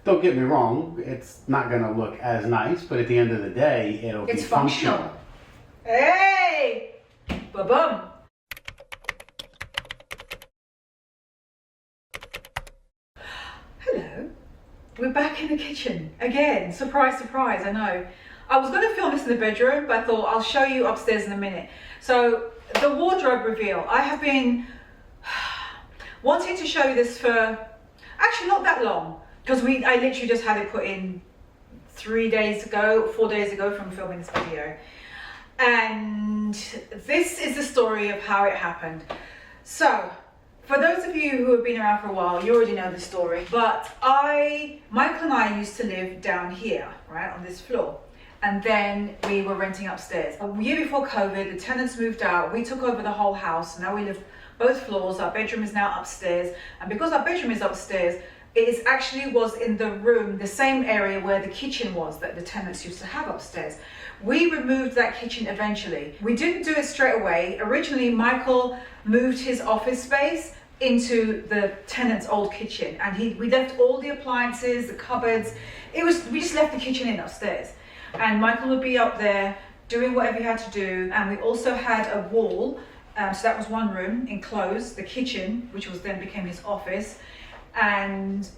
Don't get me wrong, it's not going to look as nice, but at the end of the day, it'll be functional. Hey! Ba-bum! Hello. We're back in the kitchen again. Surprise, surprise, I know. I was going to film this in the bedroom, but I thought I'll show you upstairs in a minute. So, the wardrobe reveal. I have been wanting to show you this for actually not that long, because I literally just had it put in 4 days ago from filming this video. And this is the story of how it happened. So, for those of you who have been around for a while, you already know the story. But Michael and I used to live down here, right, on this floor. And then we were renting upstairs. A year before COVID, the tenants moved out. We took over the whole house. Now we live both floors. Our bedroom is now upstairs. And because our bedroom is upstairs, it actually was in the room, the same area where the kitchen was that the tenants used to have upstairs. We removed that kitchen eventually. We didn't do it straight away. Originally, Michael moved his office space into the tenant's old kitchen, and we left all the appliances, the cupboards. We just left the kitchen in upstairs, and Michael would be up there doing whatever he had to do. And we also had a wall, so that was one room enclosed, the kitchen, which was then became his office. And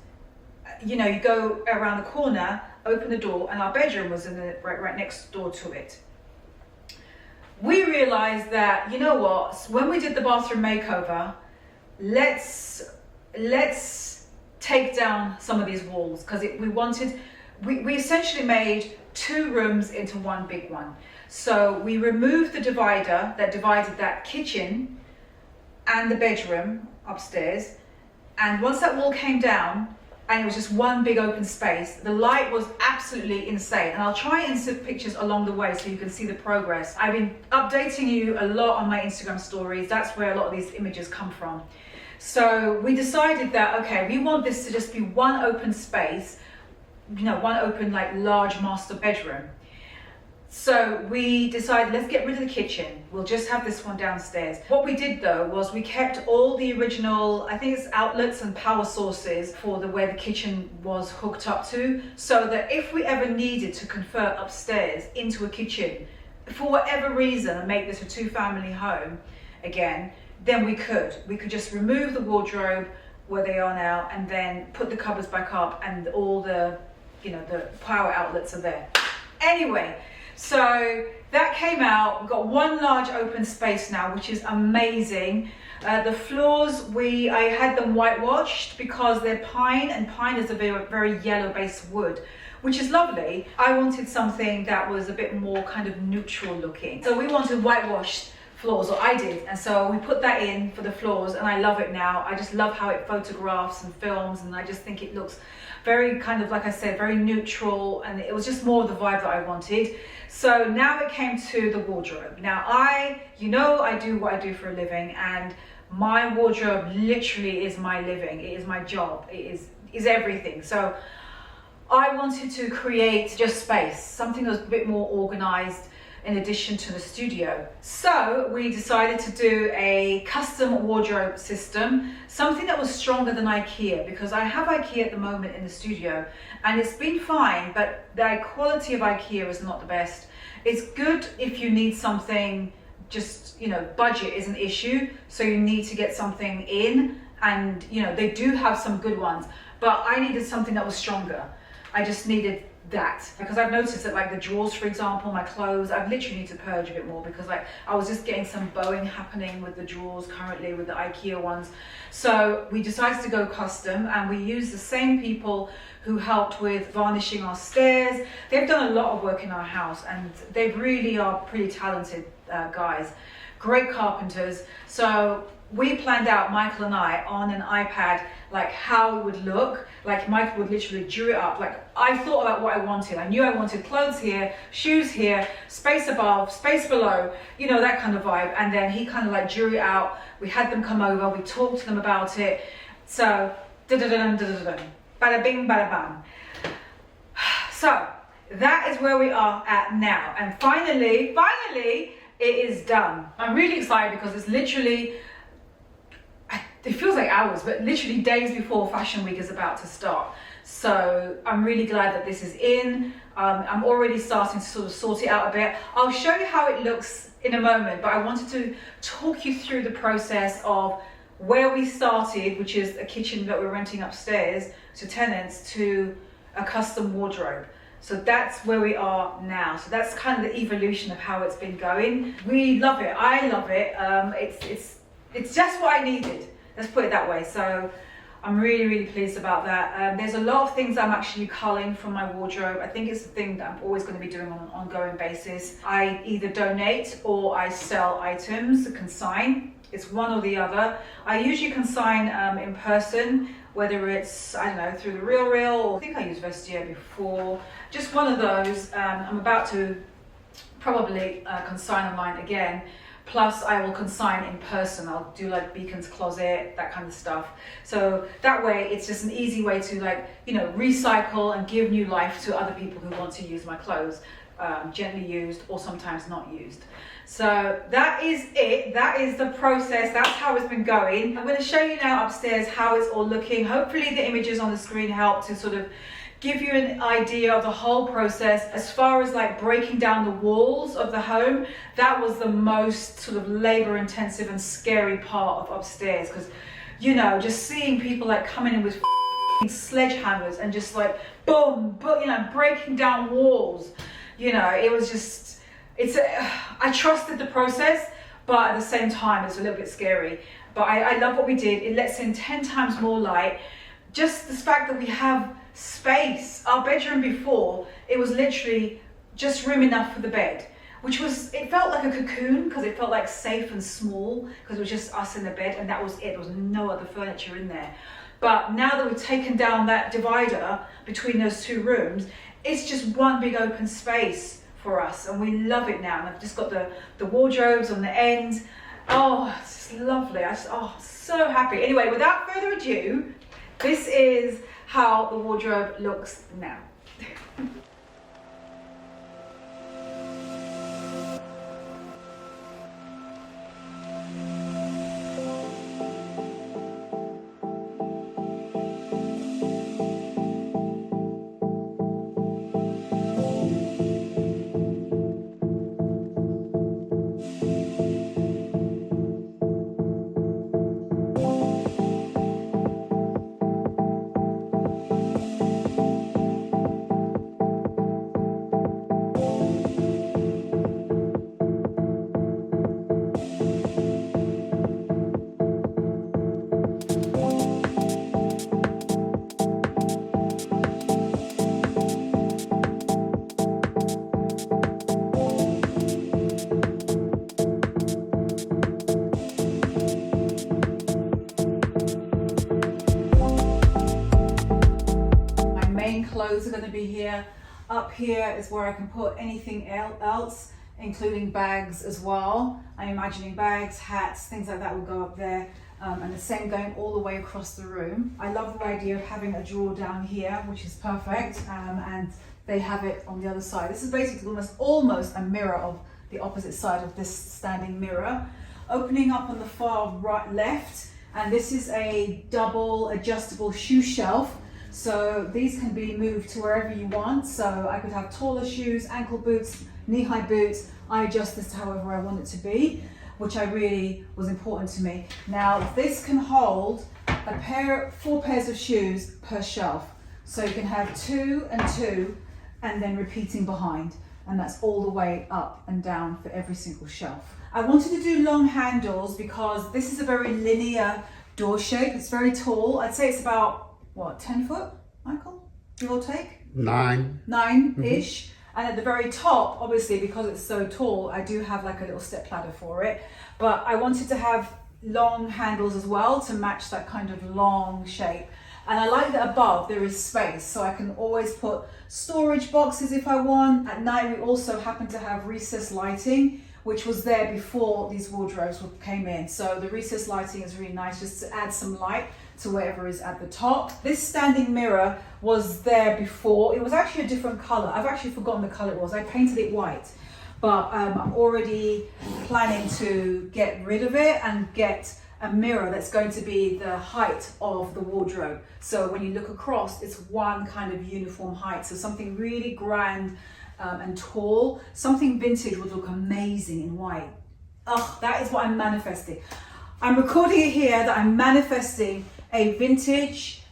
you know, you go around the corner, open the door, and our bedroom was in the right next door to it. We realized that, you know what, when we did the bathroom makeover, let's take down some of these walls, because we essentially made 2 rooms into one big one. So we removed the divider that divided that kitchen and the bedroom upstairs. And once that wall came down, and it was just one big open space, the light was absolutely insane. And I'll try and insert pictures along the way so you can see the progress. I've been updating you a lot on my Instagram stories. That's where a lot of these images come from. So we decided that, okay, we want this to just be one open space, you know, one open, like, large master bedroom. So we decided, let's get rid of the kitchen. We'll just have this one downstairs. What we did though was we kept all the original, I think it's outlets and power sources for where the kitchen was hooked up to, so that if we ever needed to convert upstairs into a kitchen, for whatever reason, and make this a 2-family home again, then we could. We could just remove the wardrobe where they are now, and then put the cupboards back up, and all the, you know, the power outlets are there. Anyway, so that came out. We've got one large open space now, which is amazing. The floors, I had them whitewashed because they're pine, and pine is a very yellow based wood, which is lovely. I wanted something that was a bit more kind of neutral looking. So we wanted whitewashed floors, or I did, and so we put that in for the floors, and I love it now. I just love how it photographs and films, and I just think it looks very kind of, like I said, very neutral, and it was just more the vibe that I wanted. So now it came to the wardrobe. Now I do what I do for a living, and my wardrobe literally is my living. It is my job. It is everything. So I wanted to create just space, something that was a bit more organized in addition to the studio. So we decided to do a custom wardrobe system, something that was stronger than IKEA, because I have IKEA at the moment in the studio, and it's been fine, but the quality of IKEA is not the best. It's good if you need something, just, you know, budget is an issue, so you need to get something in, and, you know, they do have some good ones, but I needed something that was stronger. I just needed that, because I've noticed that, like, the drawers, for example, my clothes, I literally need to purge a bit more, because, like, I was just getting some bowing happening with the drawers currently with the IKEA ones. So we decided to go custom, and we used the same people who helped with varnishing our stairs. They've done a lot of work in our house, and they really are pretty talented guys, great carpenters. So we planned out, Michael and I, on an iPad, like how it would look. Like Michael would literally drew it up. Like, I thought about what I wanted. I knew I wanted clothes here, shoes here, space above, space below, you know, that kind of vibe. And then he kind of like drew it out. We had them come over, we talked to them about it. So, bada bing, bada bang. So, that is where we are at now. And finally, it is done. I'm really excited because it's literally, it feels like hours, but literally days before Fashion Week is about to start. So I'm really glad that this is in. I'm already starting to sort of sort it out a bit. I'll show you how it looks in a moment, but I wanted to talk you through the process of where we started, which is a kitchen that we're renting upstairs to tenants, to a custom wardrobe. So that's where we are now. So that's kind of the evolution of how it's been going. We love it. I love it. It's just what I needed. Let's put it that way. So I'm really, really pleased about that. There's a lot of things I'm actually culling from my wardrobe. I think it's the thing that I'm always going to be doing on an ongoing basis. I either donate or I sell items, consign. It's one or the other. I usually consign in person, whether it's, I don't know, through the RealReal, or I think I used Vestiaire before. Just one of those. I'm about to probably consign online again. Plus I will consign in person. I'll do like Beacon's Closet, that kind of stuff. So that way it's just an easy way to, like, you know, recycle and give new life to other people who want to use my clothes, gently used or sometimes not used. So that is it. That is the process. That's how it's been going. I'm going to show you now upstairs how it's all looking. Hopefully the images on the screen help to sort of give you an idea of the whole process. As far as like breaking down the walls of the home, that was the most sort of labor intensive and scary part of upstairs, because, you know, just seeing people like coming in with sledgehammers and just like boom, but, you know, breaking down walls. You know, it was just, I trusted the process, but at the same time it's a little bit scary. But I love what we did. It lets in 10 times more light. Just the fact that we have space. Our bedroom before, it was literally just room enough for the bed, which was, it felt like a cocoon because it felt like safe and small because it was just us in the bed and that was it. There was no other furniture in there. But now that we've taken down that divider between those two rooms, it's just one big open space for us and we love it now. And I've just got the wardrobes on the end. Oh, it's just lovely. So happy. Anyway, without further ado, this is how the wardrobe looks now. Clothes are going to be here. Up here is where I can put anything else, including bags as well. I'm imagining bags, hats, things like that will go up there. And the same going all the way across the room. I love the idea of having a drawer down here, which is perfect. And they have it on the other side. This is basically almost a mirror of the opposite side of this standing mirror. Opening up on the far right left, and this is a double adjustable shoe shelf. So these can be moved to wherever you want. So I could have taller shoes, ankle boots, knee-high boots. I adjust this to however I want it to be, which I really was important to me. Now this can hold 4 pairs of shoes per shelf. So you can have 2 and 2 and then repeating behind. And that's all the way up and down for every single shelf. I wanted to do long handles because this is a very linear door shape. It's very tall. I'd say it's about, what, 10 foot, Michael, give or take? 9-ish. And at the very top, obviously, because it's so tall, I do have like a little step ladder for it. But I wanted to have long handles as well to match that kind of long shape. And I like that above there is space, so I can always put storage boxes if I want. At night, we also happen to have recessed lighting, which was there before these wardrobes came in. So the recessed lighting is really nice just to add some light to whatever is at the top. This standing mirror was there before. It was actually a different color. I've actually forgotten the color it was. I painted it white, but I'm already planning to get rid of it and get a mirror that's going to be the height of the wardrobe. So when you look across, it's one kind of uniform height. So something really grand and tall, something vintage would look amazing in white. Oh, that is what I'm manifesting. I'm recording it here that I'm manifesting a vintage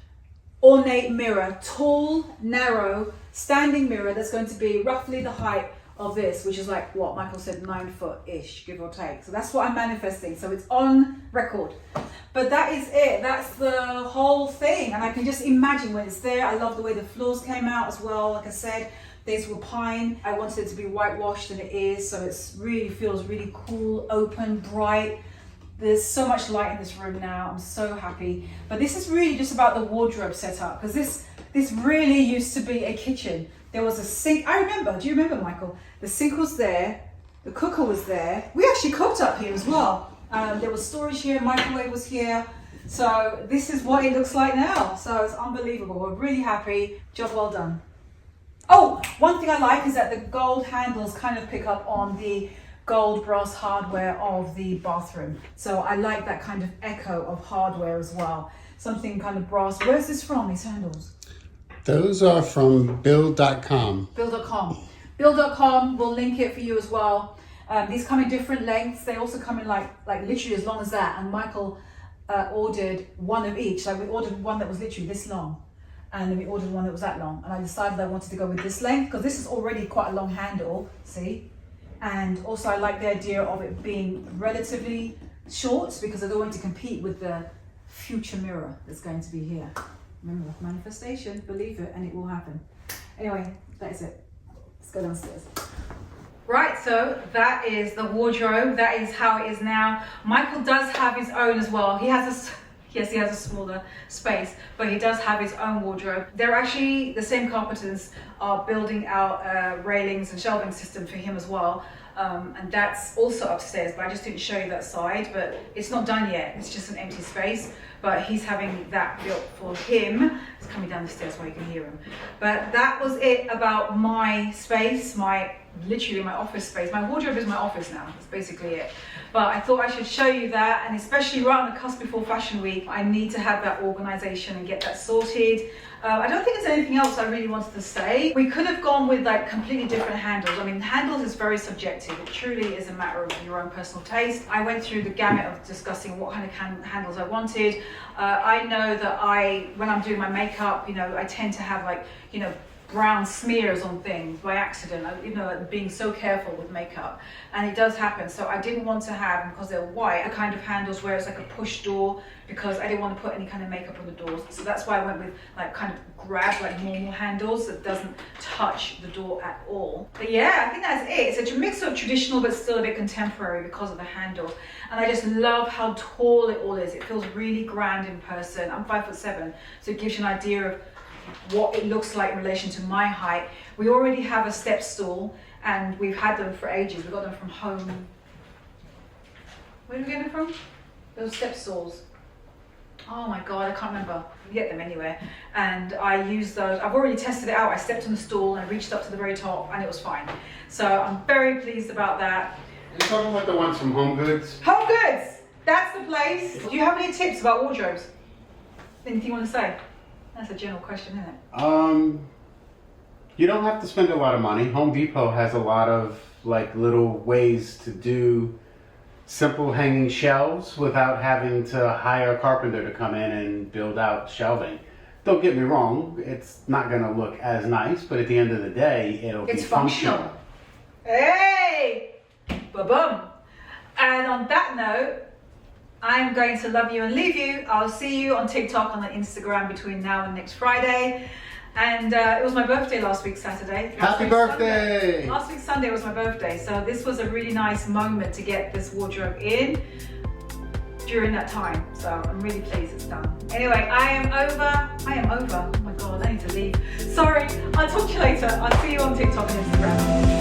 ornate mirror, tall, narrow, standing mirror that's going to be roughly the height of this, which is like what Michael said, 9 foot-ish, give or take. So that's what I'm manifesting. So it's on record. But that is it. That's the whole thing. And I can just imagine when it's there. I love the way the floors came out as well. Like I said, these were pine. I wanted it to be whitewashed, and it is. So it's really feels really cool, open, bright. There's so much light in this room now. I'm so happy. But this is really just about the wardrobe setup, because this really used to be a kitchen. There was a sink. I remember. Do you remember, Michael? The sink was there. The cooker was there. We actually cooked up here as well. There was storage here. Microwave was here. So this is what it looks like now. So it's unbelievable. We're really happy. Job well done. Oh, one thing I like is that the gold handles kind of pick up on the gold brass hardware of the bathroom. So I like that kind of echo of hardware as well. Something kind of brass. Where's this from, these handles? Those are from build.com. Build.com. Build.com, we'll link it for you as well. These come in different lengths. They also come in like literally as long as that. And Michael ordered one of each. Like we ordered one that was literally this long. And then we ordered one that was that long. And I decided I wanted to go with this length because this is already quite a long handle, see? And also I like the idea of it being relatively short because I don't want to compete with the future mirror that's going to be here. Remember, manifestation, believe it, and it will happen. Anyway, that is it. Let's go downstairs. Right, so that is the wardrobe. That is how it is now. Michael does have his own as well. He has he has a smaller space, but he does have his own wardrobe. They're actually, the same carpenters are building out railings and shelving system for him as well. And that's also upstairs, but I just didn't show you that side, but it's not done yet. It's just an empty space, but he's having that built for him. It's coming down the stairs where you can hear him. But that was it about my space, literally my office space. My wardrobe is my office now, that's basically it. But I thought I should show you that, and especially right on the cusp before Fashion Week, I need to have that organization and get that sorted. I don't think there's anything else I really wanted to say. We could have gone with like completely different handles. I mean, handles is very subjective. It truly is a matter of your own personal taste. I went through the gamut of discussing what kind of handles I wanted. I know that when I'm doing my makeup, I tend to have brown smears on things by accident, being so careful with makeup, and it does happen. So I didn't want to have, because they're white, the kind of handles where it's like a push door, because I didn't want to put any kind of makeup on the doors. So that's why I went with kind of grab normal handles that doesn't touch the door at all. But yeah, I think that's it. It's a mix of traditional but still a bit contemporary because of the handle. And I just love how tall it all is. It feels really grand in person. I'm 5'7", so it gives you an idea of what it looks like in relation to my height. We already have a step stool, and we've had them for ages. We got them from home. Where did we get them from? Those step stools. Oh my God, I can't remember. You get them anywhere. And I use those. I've already tested it out. I stepped on the stool and I reached up to the very top, and it was fine. So I'm very pleased about that. You're talking about the ones from Home Goods? Home Goods! That's the place. Do you have any tips about wardrobes? Anything you want to say? That's a general question, isn't it? You don't have to spend a lot of money. Home Depot has a lot of little ways to do simple hanging shelves without having to hire a carpenter to come in and build out shelving. Don't get me wrong, it's not going to look as nice, but at the end of the day, it'll be functional. Hey! Ba-boom! And on that note, I'm going to love you and leave you. I'll see you on TikTok and on Instagram between now and next Friday. And it was my birthday last week, Saturday. Happy birthday! Last week, Sunday, was my birthday. So this was a really nice moment to get this wardrobe in during that time. So I'm really pleased it's done. Anyway, I am over. Oh my God, I need to leave. Sorry, I'll talk to you later. I'll see you on TikTok and Instagram.